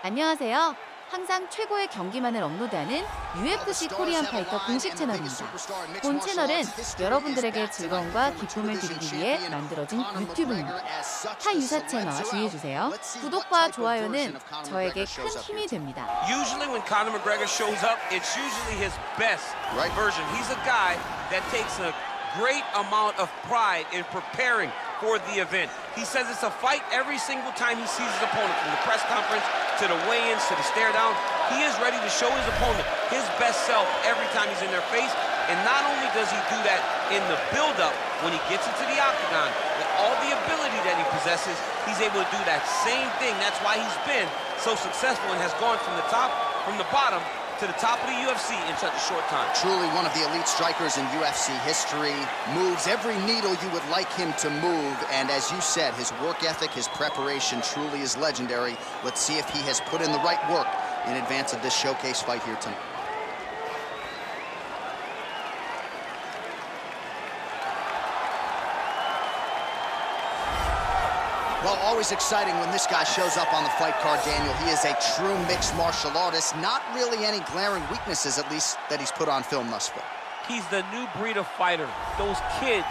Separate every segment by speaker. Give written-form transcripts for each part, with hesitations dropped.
Speaker 1: 안녕하세요. 항상 최고의 경기만을 업로드하는 UFC 코리안파이터 공식 채널입니다. 본 채널은 여러분들에게 즐거움과 기쁨을 드리기 위해 만들어진 유튜브입니다. 타 유사 채널 주의해주세요. 구독과 좋아요는 저에게 큰 힘이 됩니다.
Speaker 2: Usually when Conor McGregor shows up, it's usually his best version. He's a guy that takes a great amount of pride in preparing for the event. He says it's a fight every single time he sees his opponent, from the press conference to the weigh-ins to the stare down. He is ready to show his opponent his best self every time he's in their face. And not only does he do that in the build-up when he gets into the octagon, with all the ability that he possesses, he's able to do that same thing. That's why he's been so successful and has gone from the bottom to the top of the UFC in such a short time.
Speaker 3: Truly one of the elite strikers in UFC history. Moves every needle you would like him to move. And as you said, his work ethic, his preparation truly is legendary. Let's see if he has put in the right work in advance of this showcase fight here tonight. Well, always exciting when this guy shows up on the fight card, Daniel. He is a true mixed martial artist. Not really any glaring weaknesses, at least, that he's put on film thus far.
Speaker 2: He's the new breed of fighter. Those kids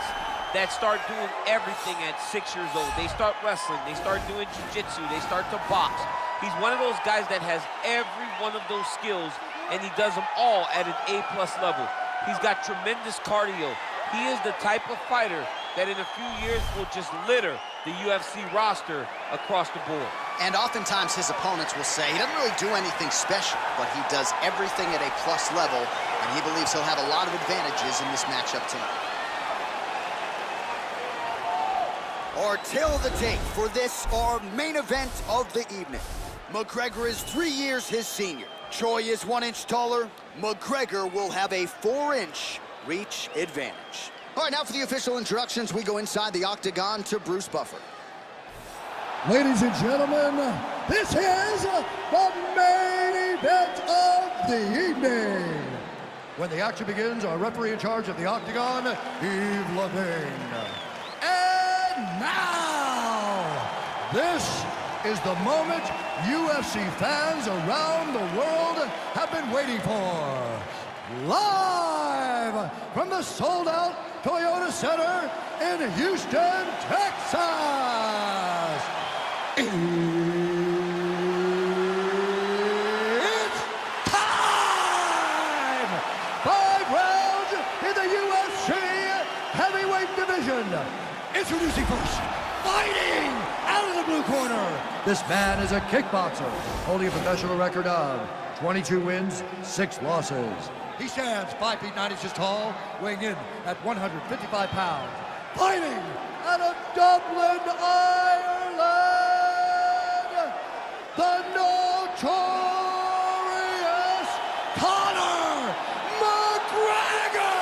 Speaker 2: that start doing everything at 6 years old. They start wrestling, they start doing jiu-jitsu, they start to box. He's one of those guys that has every one of those skills, and he does them all at an A+ level. He's got tremendous cardio. He is the type of fighter that in a few years will just litter the UFC roster across the board.
Speaker 3: And oftentimes his opponents will say he doesn't really do anything special, but he does everything at a plus level, and he believes he'll have a lot of advantages in this matchup tonight. Our tale of the tape for this, our main event of the evening. McGregor is 3 years his senior. Choi is 1 inch taller. McGregor will have a 4-inch reach advantage. All right, now for the official introductions, we go inside the octagon to Bruce Buffer.
Speaker 4: Ladies and gentlemen, this is the main event of the evening. When the action begins, our referee in charge of the octagon, Yves Levine. And now, this is the moment UFC fans around the world have been waiting for. Live from the sold-out Toyota Center in Houston, Texas. It's time! 5 rounds in the UFC heavyweight division. Introducing first, fighting out of the blue corner. This man is a kickboxer, holding a professional record of 22 wins, 6 losses. He stands 5 feet 9 inches tall, weighing in at 155 pounds. Fighting out of Dublin, Ireland, the notorious Conor McGregor!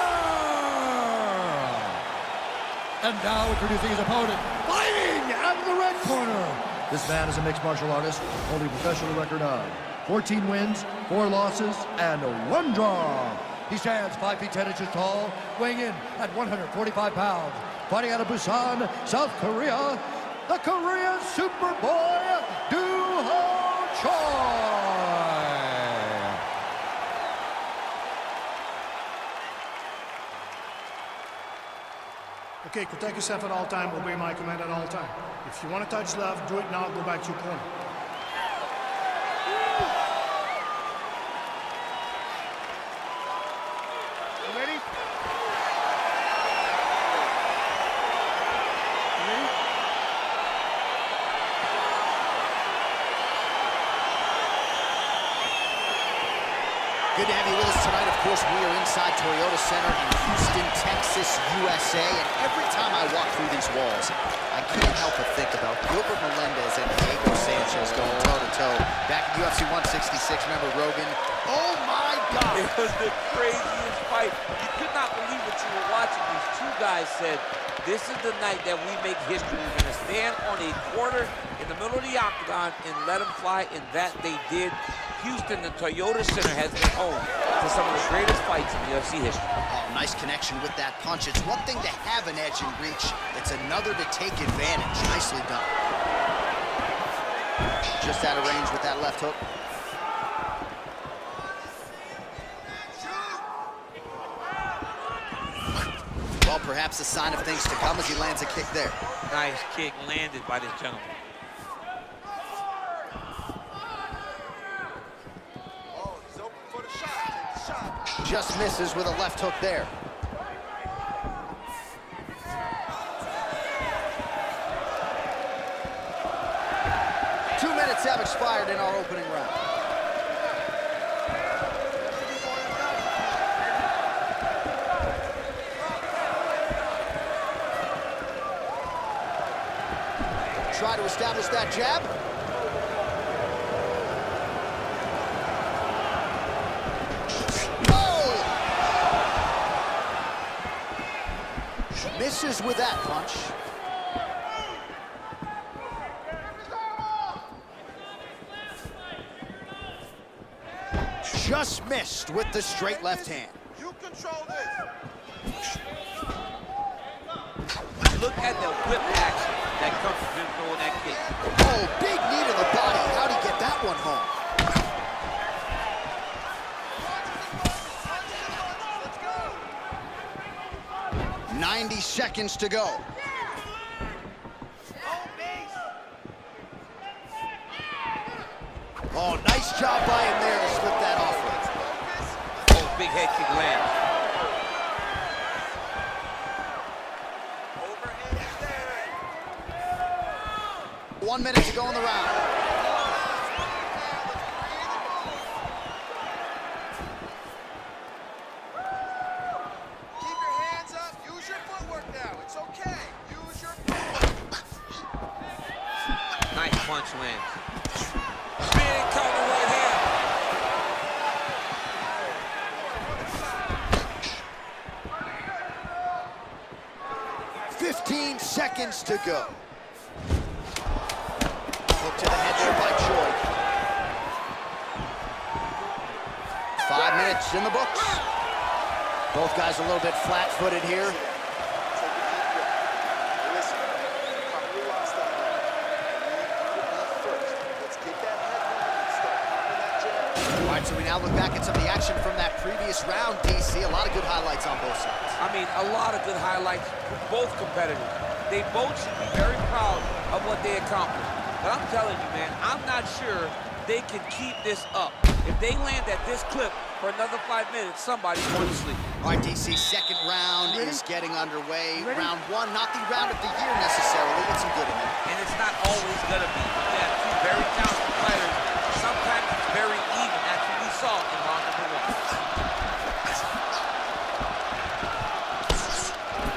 Speaker 4: And now introducing his opponent, fighting out of the red corner. This man is a mixed martial artist, holding a professional record of 14 wins, 4 losses, and 1 draw. He stands 5 feet 10 inches tall, weighing in at 145 pounds. Fighting out of Busan, South Korea, the Korean Superboy, Do-Ho Choi.
Speaker 5: Okay, protect yourself at all time, obey my command at all time. If you want to touch left, do it now, go back to your corner.
Speaker 3: Good to have you with us tonight. Of course, we are inside Toyota Center in Houston, Texas, USA. And every time I walk through these walls, I can't help but think about Gilbert Melendez and Diego Sanchez going toe-to-toe back in UFC 166. Remember Rogan? Oh, my God!
Speaker 2: It was the craziest fight. You could not believe what you were watching. These two guys said, this is the night that we make history. We're going to stand on a corner in the middle of the octagon and let them fly, and that they did. Houston, the Toyota Center has been home to some of the greatest fights in UFC history.
Speaker 3: Oh, nice connection with that punch. It's one thing to have an edge in reach. It's another to take advantage. Nicely done. Just out of range with that left hook. Well, perhaps a sign of things to come as he lands a kick there.
Speaker 2: Nice kick landed by this gentleman.
Speaker 6: Oh, he's open for the shot. Take the shot.
Speaker 3: Just misses with a left hook there. Have expired in our opening round. Try to establish that jab. Oh! Misses with that punch. Just missed with the straight left hand.
Speaker 6: You control this.
Speaker 2: Look at the whip action that comes from him throwing that kick.
Speaker 3: Oh, big knee to the body. How'd he get that one home?
Speaker 6: Let's go.
Speaker 3: 90 seconds to go. Oh, nice job by him there to slip that off with.
Speaker 2: Oh, big head kick lands.
Speaker 6: Overhand there.
Speaker 3: 1 minute to go in the round.
Speaker 6: Keep your hands up. Use your footwork now. It's okay. Use your footwork.
Speaker 2: Nice punch lands. Spinning counter right hand.
Speaker 3: 15 seconds to go. Hook to the head there by Choi. 5 minutes in the books. Both guys a little bit flat-footed here.
Speaker 6: Listen, you lost that round. First. Let's get that head moving and start popping that jab.
Speaker 3: All right, so we now look back at some of the action from that previous round, DC. A lot of good highlights on both sides.
Speaker 2: I mean, a lot of good highlights for both competitors. They both should be very proud of what they accomplished. But I'm telling you, man, I'm not sure they can keep this up. If they land at this clip for another 5 minutes, somebody's going to sleep.
Speaker 3: All right, DC, second round is getting underway. Round one, not the round of the year necessarily, but some good in there.
Speaker 2: And it's not always going to be. We have two very talented fighters. Sometimes it's very even. That's what we saw in round number one.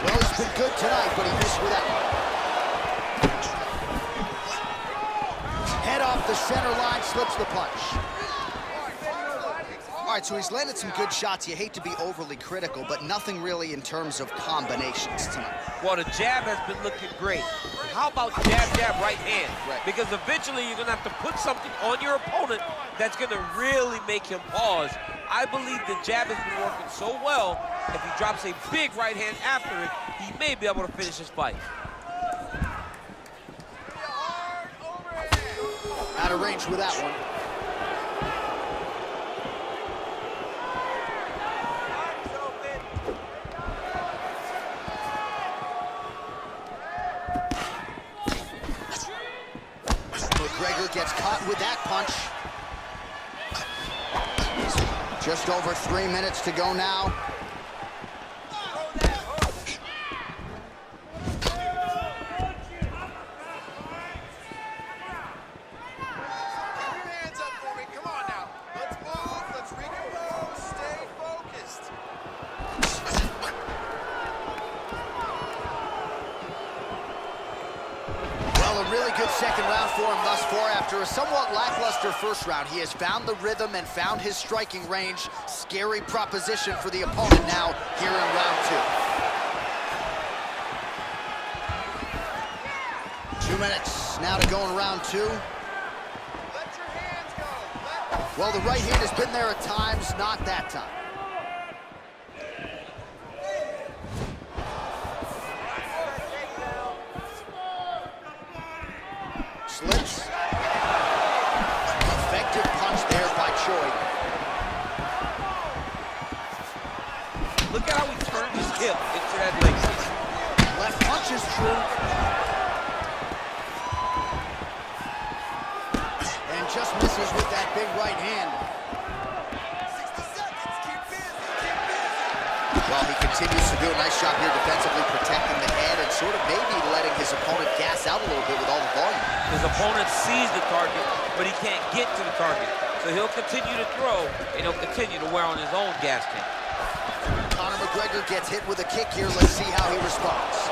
Speaker 3: Well, he's been good tonight, but he missed with that one. Head off the center line, slips the punch. All right, so he's landed some good shots. You hate to be overly critical, but nothing really in terms of combinations tonight.
Speaker 2: Well, the jab has been looking great. How about jab, jab, right hand?
Speaker 3: Right.
Speaker 2: Because eventually you're going to have to put something on your opponent that's going to really make him pause. I believe the jab has been working so well, if he drops a big right hand after it, he may be able to finish his fight.
Speaker 3: Out of range with that one. McGregor gets caught with that punch. Just over 3 minutes to go now. Good second round for him thus far. After a somewhat lackluster first round, he has found the rhythm and found his striking range. Scary proposition for the opponent now here in round two. 2 minutes now to go in round two.
Speaker 6: Let your hands go.
Speaker 3: Well, the right hand has been there at times, not that time. Slips. misses with that big right hand. Well, he continues to do a nice job here defensively, protecting the head and sort of maybe letting his opponent gas out a little bit with all the volume.
Speaker 2: His opponent sees the target, but he can't get to the target. So he'll continue to throw, and he'll continue to wear on his own gas tank.
Speaker 3: Conor McGregor gets hit with a kick here. Let's see how he responds.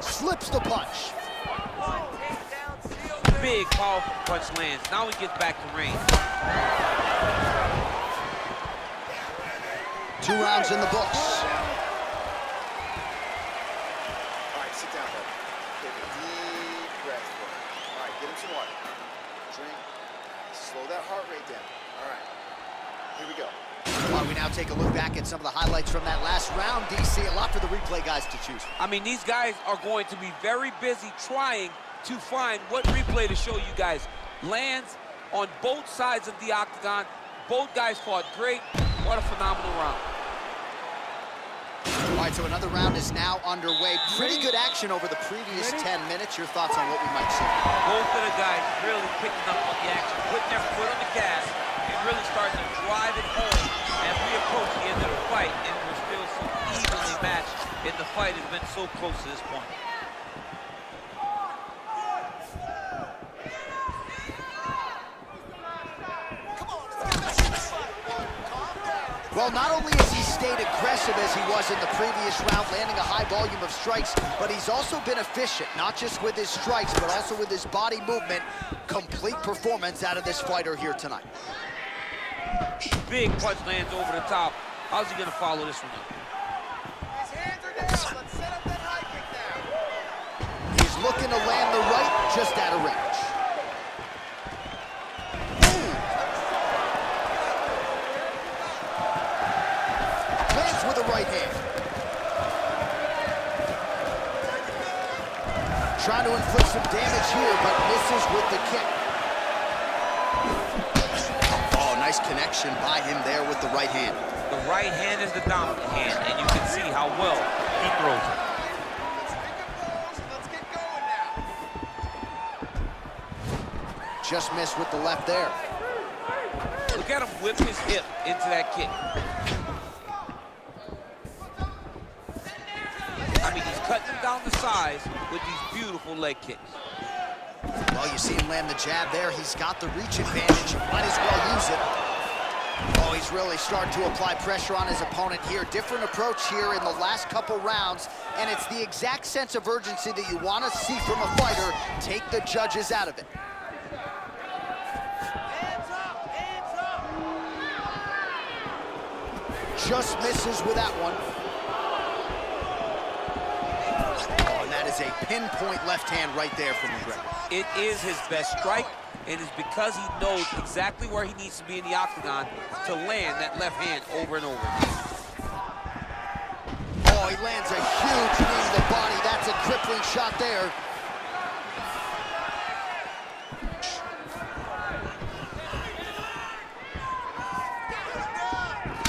Speaker 3: Slips the punch.
Speaker 2: Big, powerful punch lands. Now he gets back to range.
Speaker 3: 2 rounds in the books.
Speaker 6: All right, sit down, buddy. Take a deep breath. All right, get him some water. Drink. Slow that heart rate down. All right, here we go.
Speaker 3: While we now take a look back at some of the highlights from that last round, DC, a lot for the replay guys to choose from.
Speaker 2: I mean, these guys are going to be very busy trying to find what replay to show you guys. Lands on both sides of the octagon. Both guys fought great. What a phenomenal round.
Speaker 3: All right, so another round is now underway. Pretty good action over the previous 10 minutes. Your thoughts on what we might see?
Speaker 2: Both of the guys really picking up on the action, putting their foot on the gas, and really starting to drive it home as we approach the end of the fight. And we're still so evenly matched, and the fight has been so close to this point.
Speaker 3: Well, not only has he stayed aggressive as he was in the previous round, landing a high volume of strikes, but he's also been efficient, not just with his strikes, but also with his body movement. Complete performance out of this fighter here tonight.
Speaker 2: Big punch lands over the top. How's he going to follow this one up?
Speaker 6: His hands are down. Let's set up that high kick now.
Speaker 3: He's looking to land the right, just out of range. With the right hand. Trying to inflict some damage here, but misses with the kick. Oh, nice connection by him there with the right hand.
Speaker 2: The right hand is the dominant hand, and you can see how well he throws it.
Speaker 6: Let's get going now.
Speaker 3: Just missed with the left there.
Speaker 2: Look at him whip his hip into that kick. I mean, he's cutting down the size with these beautiful leg kicks.
Speaker 3: Well, you see him land the jab there. He's got the reach advantage. Might as well use it. Oh, he's really starting to apply pressure on his opponent here. Different approach here in the last couple rounds, and it's the exact sense of urgency that you want to see from a fighter. Take the judges out of it.
Speaker 6: Hands up, hands up.
Speaker 3: Just misses with that one. Is a pinpoint left hand right there from McGregor.
Speaker 2: It is his best strike, and it's because he knows exactly where he needs to be in the octagon to land that left hand over and over.
Speaker 3: Oh, he lands a huge knee to the body. That's a crippling shot there.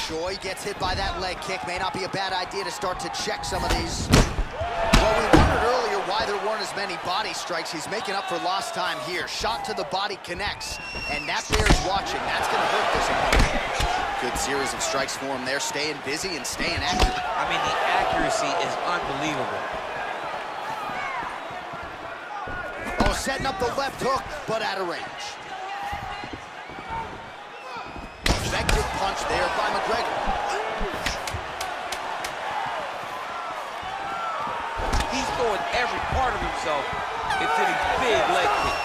Speaker 3: Choi gets hit by that leg kick. May not be a bad idea to start to check some of these. Well, we wondered earlier why there weren't as many body strikes. He's making up for lost time here. Shot to the body connects, and that bears watching. That's going to hurt this opponent. Good series of strikes for him there, staying busy and staying active.
Speaker 2: I mean, the accuracy is unbelievable.
Speaker 3: Oh, setting up the left hook, but out of range. Effective punch there by McGregor.
Speaker 2: He's throwing every part of himself into these big leg kicks.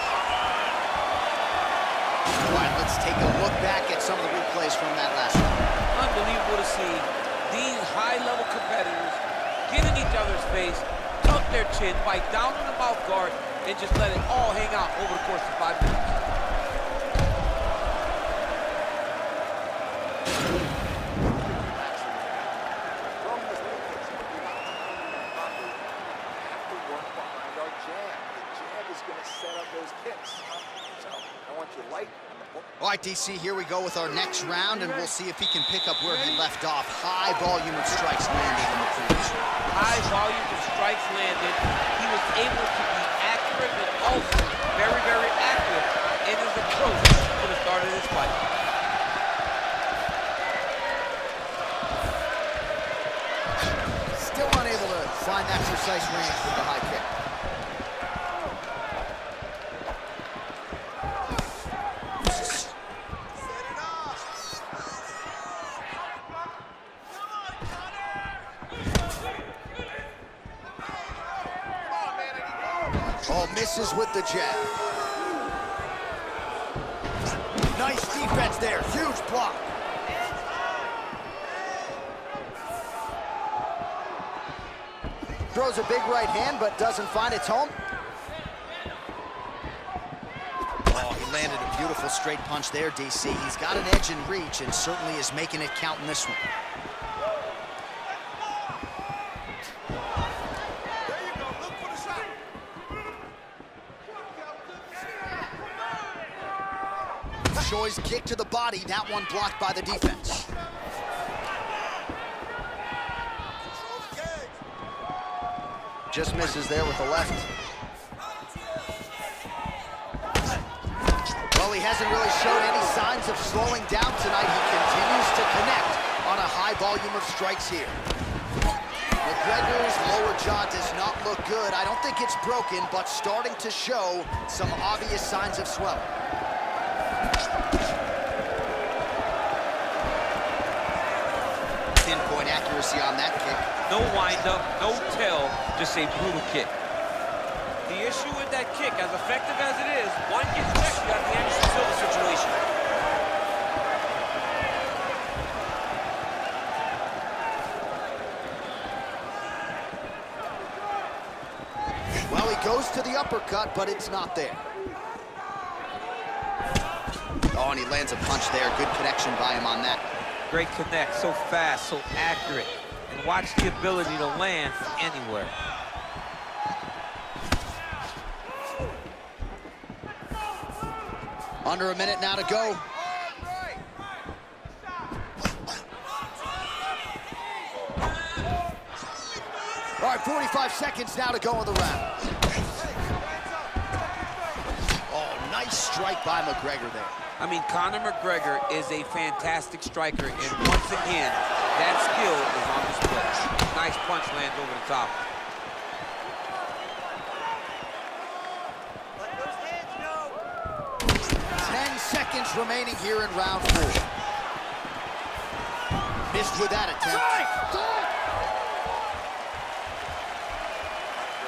Speaker 3: All right, let's take a look back at some of the replays from that last one.
Speaker 2: Unbelievable to see these high-level competitors get in each other's face, tuck their chin, bite down on the mouth guard, and just let it all hang out over the course of 5 minutes.
Speaker 3: All right, DC, here we go with our next round, and we'll see if he can pick up where he left off. High volume of strikes landed in the previous round.
Speaker 2: High volume of strikes landed. He was able to be this fight.
Speaker 3: Still unable to find that precise range with the high kick. Oh, misses with the jab. Nice defense there, huge block. Throws a big right hand, but doesn't find its home. Oh, he landed a beautiful straight punch there, DC. He's got an edge in reach and certainly is making it count in this one. Choi's kick to the body, that one blocked by the defense. Just misses there with the left. Well, he hasn't really shown any signs of slowing down tonight. He continues to connect on a high volume of strikes here. McGregor's lower jaw does not look good. I don't think it's broken, but starting to show some obvious signs of swelling. Pinpoint accuracy on that kick.
Speaker 2: No wind-up, no tell, just a brutal kick. The issue with that kick, as effective as it is, one gets checked, you got the Anderson Silva situation.
Speaker 3: Well, he goes to the uppercut, but it's not there. Oh, and he lands a punch there. Good connection by him on that.
Speaker 2: Great connect, so fast, so accurate. And watch the ability to land from anywhere.
Speaker 3: Under a minute now to go. All right, 45 seconds now to go in the round. Oh, nice strike by McGregor there.
Speaker 2: I mean, Conor McGregor is a fantastic striker, and once again, that skill is on display. Nice punch lands over the top.
Speaker 6: Let those hands go.
Speaker 3: 10 seconds remaining here in round 4. Missed with that attempt.
Speaker 6: Your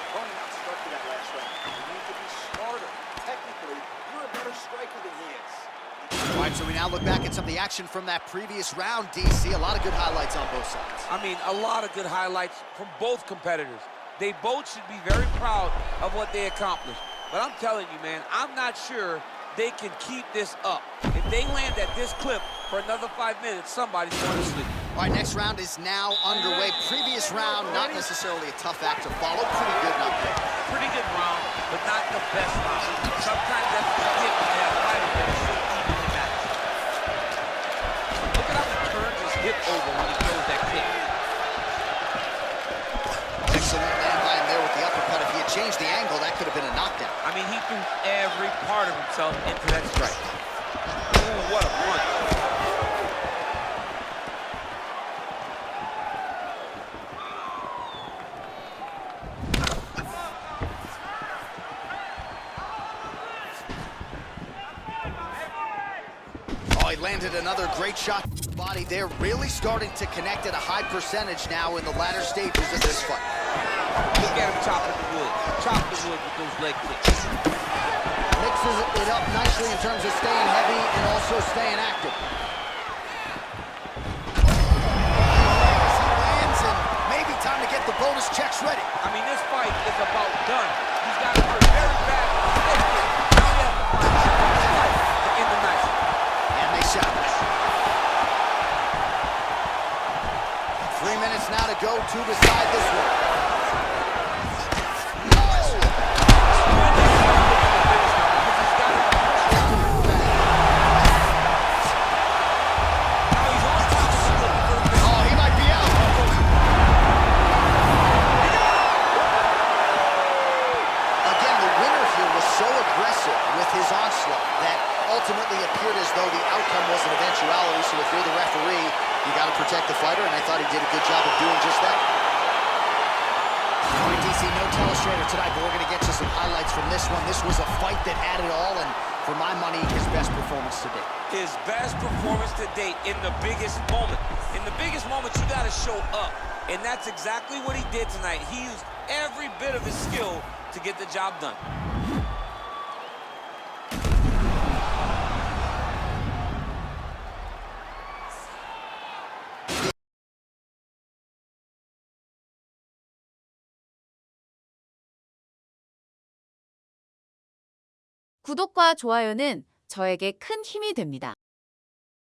Speaker 6: opponent outstruck you that last round. You need to be smarter. Technically, you're a better striker than he is.
Speaker 3: All right, so we now look back at some of the action from that previous round, DC. A lot of good highlights on both sides.
Speaker 2: I mean, a lot of good highlights from both competitors. They both should be very proud of what they accomplished. But I'm telling you, man, I'm not sure they can keep this up. If they land at this clip for another 5 minutes, somebody's going to sleep.
Speaker 3: All right, next round is now underway. Previous round, not necessarily a tough act to follow. Pretty good, not bad.
Speaker 2: Pretty good round, but not the best round. Sometimes that's what you get when you have fighters that are so evenly matched. Look at how he turns his hip over when he throws that kick.
Speaker 3: Excellent land by him there with the uppercut. If he had changed the angle, that could have been a knockdown.
Speaker 2: I mean, he threw every part of himself into that strike. Ooh, what a punch.
Speaker 3: Oh, he landed another great shot to the body there. Really starting to connect at a high percentage now in the latter stages of this fight.
Speaker 2: Look at him chopping the wood. Chop the wood with those leg kicks.
Speaker 3: Mixes it up nicely in terms of staying heavy and also staying active. He lands, and maybe time to get the bonus checks ready.
Speaker 2: I mean, this fight is about done. He's got hurt very bad. Now he has to find a fight to end the night.
Speaker 3: And they shot. 3 minutes now to go to decide this one. ultimately appeared as though the outcome was an eventuality, so if you're the referee, you got to protect the fighter, and I thought he did a good job of doing just that. All right, DC, no telestrator tonight, but we're going to get you some highlights from this one. This was a fight that had it all, and for my money, his best performance to date.
Speaker 2: His best performance to date in the biggest moment. In the biggest moment, you got to show up. And that's exactly what he did tonight. He used every bit of his skill to get the job done.
Speaker 1: 구독과 좋아요는 저에게 큰 힘이 됩니다.